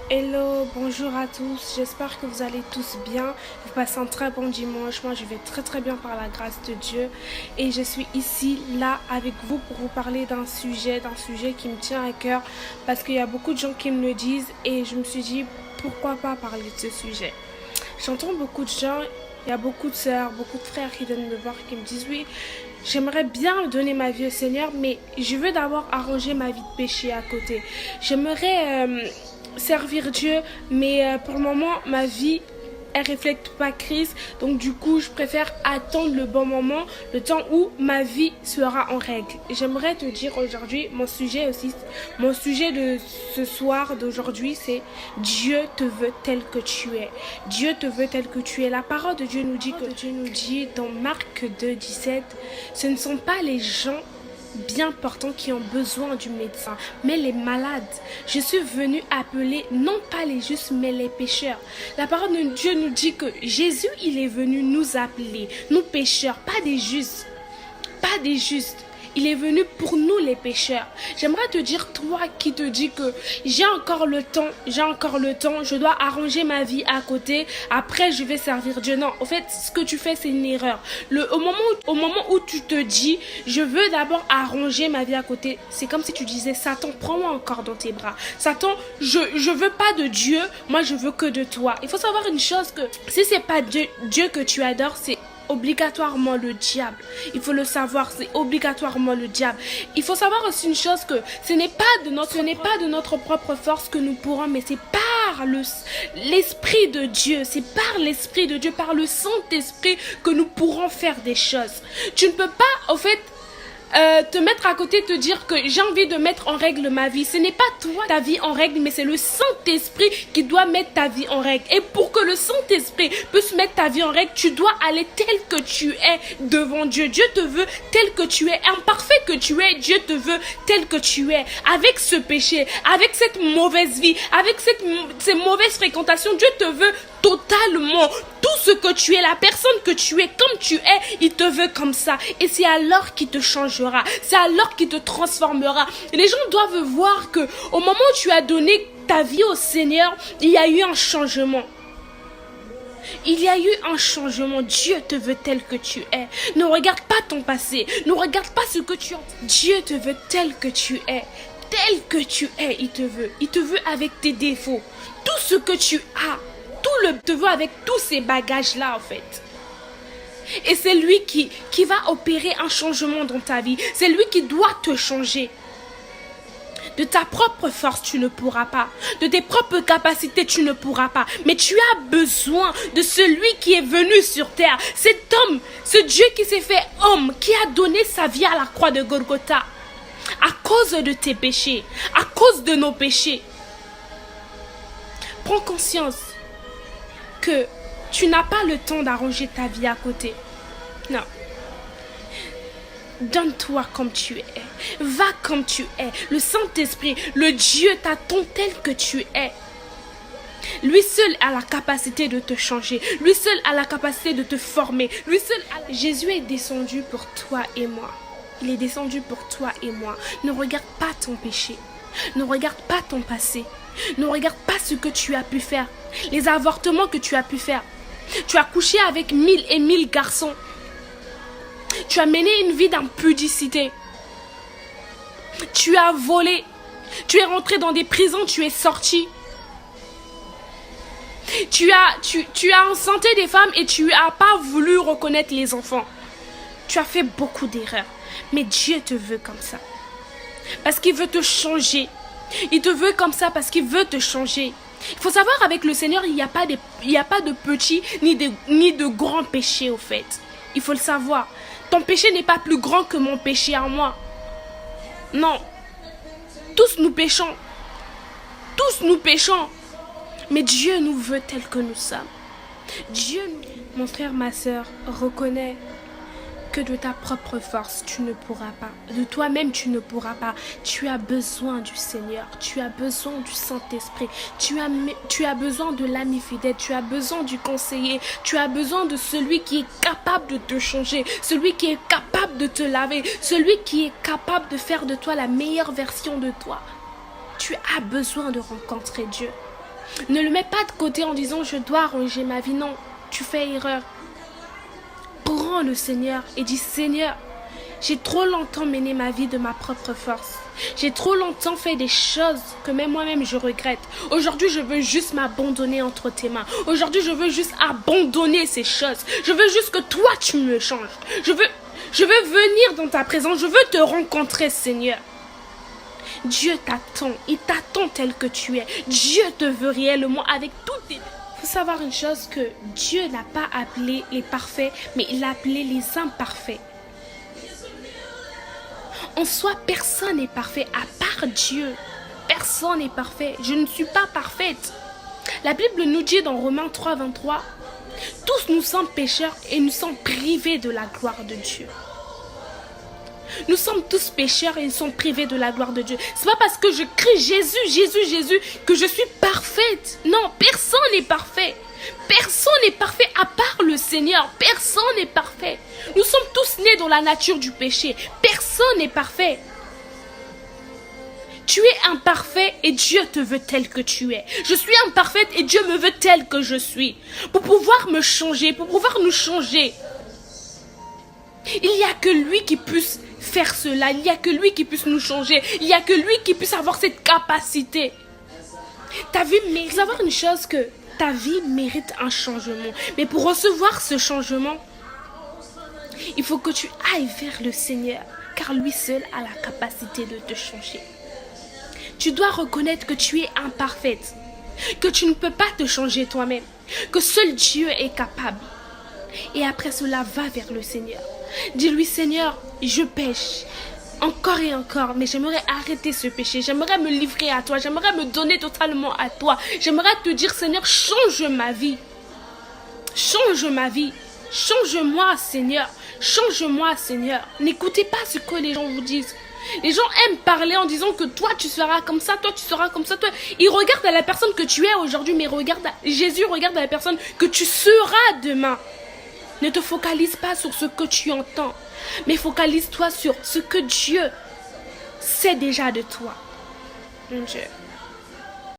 Hello, bonjour à tous, j'espère que vous allez tous bien, vous passez un très bon dimanche, moi je vais très bien par la grâce de Dieu et je suis ici, là avec vous pour vous parler d'un sujet qui me tient à cœur parce qu'il y a beaucoup de gens qui me le disent et je me suis dit pourquoi pas parler de ce sujet. J'entends beaucoup de gens, il y a beaucoup de sœurs, beaucoup de frères qui viennent me voir qui me disent oui, j'aimerais bien donner ma vie au Seigneur mais je veux d'abord arranger ma vie de péché à côté. J'aimerais servir Dieu, mais pour le moment, ma vie, elle reflète pas Christ. Donc du coup, je préfère attendre le bon moment, le temps où ma vie sera en règle. J'aimerais te dire aujourd'hui, mon sujet de ce soir, d'aujourd'hui, c'est Dieu te veut tel que tu es. Dieu te veut tel que tu es. La parole de Dieu nous dit dans Marc 2,17, ce ne sont pas les gens bien portants qui ont besoin du médecin, mais les malades. Je suis venu appeler non pas les justes, mais les pécheurs. La parole de Dieu nous dit que Jésus, il est venu nous appeler, nous pécheurs, pas des justes, pas des justes. Il est venu pour nous les pécheurs. J'aimerais te dire, toi qui te dis que j'ai encore le temps, je dois arranger ma vie à côté, après je vais servir Dieu. Non, en fait, ce que tu fais, c'est une erreur. Au moment où tu te dis, je veux d'abord arranger ma vie à côté, c'est comme si tu disais, Satan, prends-moi encore dans tes bras. Satan, je veux pas de Dieu, moi je veux que de toi. Il faut savoir une chose que si c'est pas Dieu que tu adores, c'est obligatoirement le diable. Il faut le savoir, c'est obligatoirement le diable. Il faut savoir aussi une chose que ce n'est pas de notre propre force que nous pourrons, mais c'est par l'Esprit de Dieu, c'est par l'Esprit de Dieu, par le Saint-Esprit que nous pourrons faire des choses. Tu ne peux pas, au fait, te mettre à côté, te dire que j'ai envie de mettre en règle ma vie. Ce n'est pas toi ta vie en règle, mais c'est le Saint-Esprit qui doit mettre ta vie en règle. Et pour que le Saint-Esprit puisse mettre ta vie en règle, tu dois aller tel que tu es devant Dieu. Dieu te veut tel que tu es, imparfait que tu es. Dieu te veut tel que tu es. Avec ce péché, avec cette mauvaise vie, avec ces mauvaises fréquentations, Dieu te veut totalement. Tout ce que tu es, la personne que tu es, comme tu es, il te veut comme ça. Et c'est alors qu'il te changera. C'est alors qu'il te transformera. Et les gens doivent voir que au moment où tu as donné ta vie au Seigneur, il y a eu un changement. Il y a eu un changement. Dieu te veut tel que tu es. Ne regarde pas ton passé. Ne regarde pas ce que tu as. Dieu te veut tel que tu es. Tel que tu es, il te veut. Il te veut avec tes défauts. Tout ce que tu as. Te veut avec tous ces bagages-là, en fait. Et c'est lui qui va opérer un changement dans ta vie. C'est lui qui doit te changer. De ta propre force, tu ne pourras pas. De tes propres capacités, tu ne pourras pas. Mais tu as besoin de celui qui est venu sur terre. Cet homme, ce Dieu qui s'est fait homme, qui a donné sa vie à la croix de Golgotha. À cause de tes péchés. À cause de nos péchés. Prends conscience que tu n'as pas le temps d'arranger ta vie à côté. Non. Donne-toi comme tu es. Va comme tu es. Le Saint-Esprit, le Dieu t'attend tel que tu es. Lui seul a la capacité de te changer. Lui seul a la capacité de te former. Jésus est descendu pour toi et moi. Il est descendu pour toi et moi. Ne regarde pas ton péché. Ne regarde pas ton passé. Ne regarde pas ce que tu as pu faire. Les avortements que tu as pu faire. Tu as couché avec 1000 et 1000 garçons. Tu as mené une vie d'impudicité. Tu as volé. Tu es rentré dans des prisons, tu es sorti. Tu as enceinté des femmes et tu n'as pas voulu reconnaître les enfants. Tu as fait beaucoup d'erreurs. Mais Dieu te veut comme ça. Parce qu'il veut te changer. Il te veut comme ça parce qu'il veut te changer. Il faut savoir, avec le Seigneur, il n'y a pas de petits ni de grands péchés, au fait. Il faut le savoir. Ton péché n'est pas plus grand que mon péché à moi. Non. Tous nous péchons. Tous nous péchons. Mais Dieu nous veut tels que nous sommes. Mon frère, ma soeur, reconnais que de ta propre force, tu ne pourras pas. De toi-même, tu ne pourras pas. Tu as besoin du Seigneur. Tu as besoin du Saint-Esprit. Tu as besoin de l'ami fidèle. Tu as besoin du conseiller. Tu as besoin de celui qui est capable de te changer. Celui qui est capable de te laver. Celui qui est capable de faire de toi la meilleure version de toi. Tu as besoin de rencontrer Dieu. Ne le mets pas de côté en disant je dois arranger ma vie. Non, tu fais erreur. Prends le Seigneur et dis Seigneur, j'ai trop longtemps mené ma vie de ma propre force. J'ai trop longtemps fait des choses que même moi-même je regrette. Aujourd'hui, je veux juste m'abandonner entre tes mains. Aujourd'hui, je veux juste abandonner ces choses. Je veux juste que toi, tu me changes. Je veux venir dans ta présence. Je veux te rencontrer, Seigneur. Dieu t'attend. Il t'attend tel que tu es. Dieu te veut réellement avec toutes tes... Il faut savoir une chose, que Dieu n'a pas appelé les parfaits, mais il a appelé les imparfaits. En soi, personne n'est parfait à part Dieu. Personne n'est parfait. Je ne suis pas parfaite. La Bible nous dit dans Romains 3, 23, tous nous sommes pécheurs et nous sommes privés de la gloire de Dieu. Nous sommes tous pécheurs et nous sommes privés de la gloire de Dieu. C'est pas parce que je crie Jésus, Jésus, Jésus que je suis parfaite. Non, personne n'est parfait. Personne n'est parfait à part le Seigneur. Personne n'est parfait. Nous sommes tous nés dans la nature du péché. Personne n'est parfait. Tu es imparfait et Dieu te veut tel que tu es. Je suis imparfaite et Dieu me veut tel que je suis. Pour pouvoir me changer, pour pouvoir nous changer. Il n'y a que lui qui puisse faire cela. Il n'y a que lui qui puisse nous changer. Il n'y a que lui qui puisse avoir cette capacité. Ta vie mérite... Il faut savoir une chose, que ta vie mérite un changement. Mais pour recevoir ce changement, il faut que tu ailles vers le Seigneur. Car lui seul a la capacité de te changer. Tu dois reconnaître que tu es imparfaite. Que tu ne peux pas te changer toi-même. Que seul Dieu est capable. Et après cela, va vers le Seigneur. Dis-lui, Seigneur, je pêche encore et encore, mais j'aimerais arrêter ce péché. J'aimerais me livrer à toi. J'aimerais me donner totalement à toi. J'aimerais te dire, Seigneur, change ma vie. Change ma vie. Change-moi, Seigneur. Change-moi, Seigneur. N'écoutez pas ce que les gens vous disent. Les gens aiment parler en disant que toi tu seras comme ça, toi tu seras comme ça. Toi... Ils regardent à la personne que tu es aujourd'hui, mais Jésus regarde à la personne que tu seras demain. Ne te focalise pas sur ce que tu entends, mais focalise-toi sur ce que Dieu sait déjà de toi. Mon Dieu.